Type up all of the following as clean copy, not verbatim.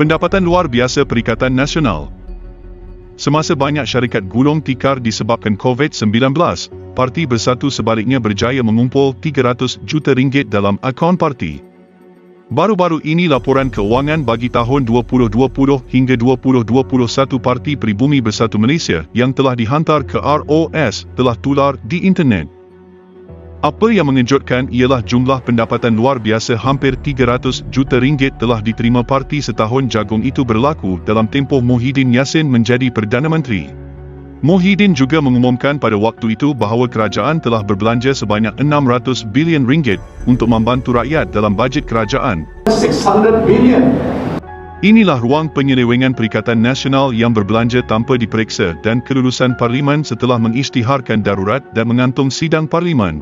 Pendapatan luar biasa Perikatan Nasional. Semasa banyak syarikat gulung tikar disebabkan COVID-19, parti Bersatu sebaliknya berjaya mengumpul RM300 juta dalam akaun parti. Baru-baru ini laporan keuangan bagi tahun 2020 hingga 2021 Parti Pribumi Bersatu Malaysia yang telah dihantar ke ROS telah tular di internet. Apa yang mengejutkan ialah jumlah pendapatan luar biasa hampir RM300 juta telah diterima parti setahun jagung itu berlaku dalam tempoh Muhyiddin Yassin menjadi Perdana Menteri. Muhyiddin juga mengumumkan pada waktu itu bahawa kerajaan telah berbelanja sebanyak RM600 bilion untuk membantu rakyat dalam bajet kerajaan. 600 billion. Inilah ruang penyelewengan Perikatan Nasional yang berbelanja tanpa diperiksa dan kelulusan Parlimen setelah mengisytiharkan darurat dan mengantung sidang Parlimen.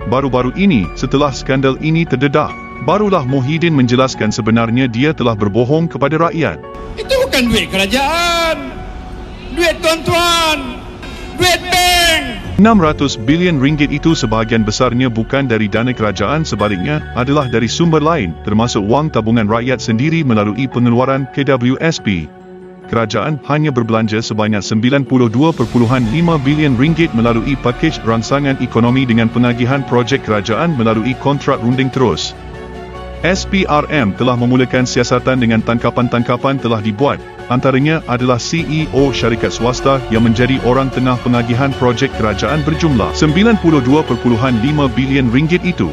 Baru-baru ini, setelah skandal ini terdedah, barulah Muhyiddin menjelaskan sebenarnya dia telah berbohong kepada rakyat. Itu bukan duit kerajaan. Duit tuan-tuan. Duit bank. RM600 bilion itu sebahagian besarnya bukan dari dana kerajaan, sebaliknya adalah dari sumber lain, termasuk wang tabungan rakyat sendiri melalui pengeluaran KWSP. Kerajaan hanya berbelanja sebanyak RM92.5 bilion melalui pakej rangsangan ekonomi dengan penagihan projek kerajaan melalui kontrak runding terus. SPRM telah memulakan siasatan dengan tangkapan-tangkapan telah dibuat, antaranya adalah CEO syarikat swasta yang menjadi orang tengah penagihan projek kerajaan berjumlah RM92.5 bilion itu.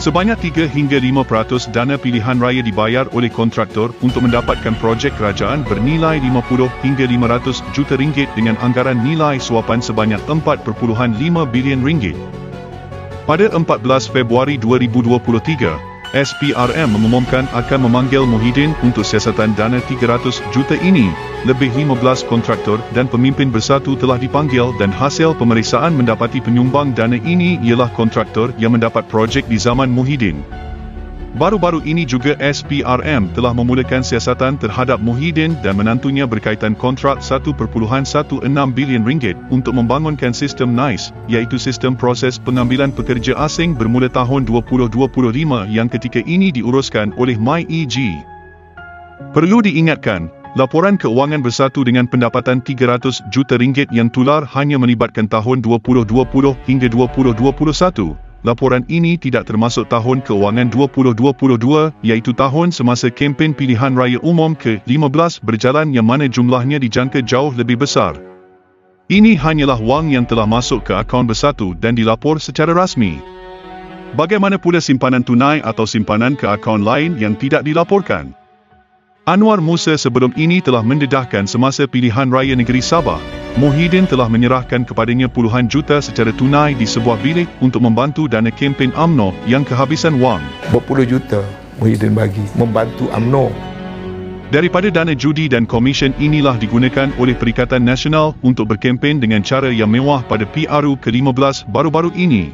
Sebanyak 3 hingga 5% dana pilihan raya dibayar oleh kontraktor untuk mendapatkan projek kerajaan bernilai RM50 hingga RM500 juta dengan anggaran nilai suapan sebanyak RM4.5 bilion. Pada 14 Februari 2023, SPRM mengumumkan akan memanggil Muhyiddin untuk siasatan dana RM300 juta ini. Lebih 15 kontraktor dan pemimpin bersatu telah dipanggil dan hasil pemeriksaan mendapati penyumbang dana ini ialah kontraktor yang mendapat projek di zaman Muhyiddin. Baru-baru ini juga SPRM telah memulakan siasatan terhadap Muhyiddin dan menantunya berkaitan kontrak RM1.16 bilion untuk membangunkan sistem NICE, iaitu sistem proses pengambilan pekerja asing bermula tahun 2025 yang ketika ini diuruskan oleh MyEG. Perlu diingatkan, laporan keuangan bersatu dengan pendapatan RM300 juta yang tular hanya melibatkan tahun 2020 hingga 2021. Laporan ini tidak termasuk tahun keuangan 2022, iaitu tahun semasa kempen pilihan raya umum ke-15 berjalan yang mana jumlahnya dijangka jauh lebih besar. Ini hanyalah wang yang telah masuk ke akaun bersatu dan dilapor secara rasmi. Bagaimana pula simpanan tunai atau simpanan ke akaun lain yang tidak dilaporkan? Anwar Musa sebelum ini telah mendedahkan semasa pilihan raya negeri Sabah, Muhyiddin telah menyerahkan kepadanya puluhan juta secara tunai di sebuah bilik untuk membantu dana kempen UMNO yang kehabisan wang. Berpuluh juta Muhyiddin bagi membantu UMNO. Daripada dana judi dan komisen inilah digunakan oleh Perikatan Nasional untuk berkempen dengan cara yang mewah pada PRU ke-15 baru-baru ini.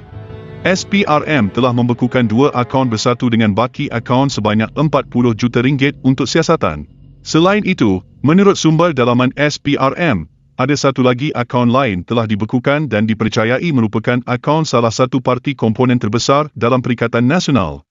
SPRM telah membekukan 2 akaun bersatu dengan baki akaun sebanyak RM40 juta untuk siasatan. Selain itu, menurut sumber dalaman SPRM, ada satu lagi akaun lain telah dibekukan dan dipercayai merupakan akaun salah satu parti komponen terbesar dalam Perikatan Nasional.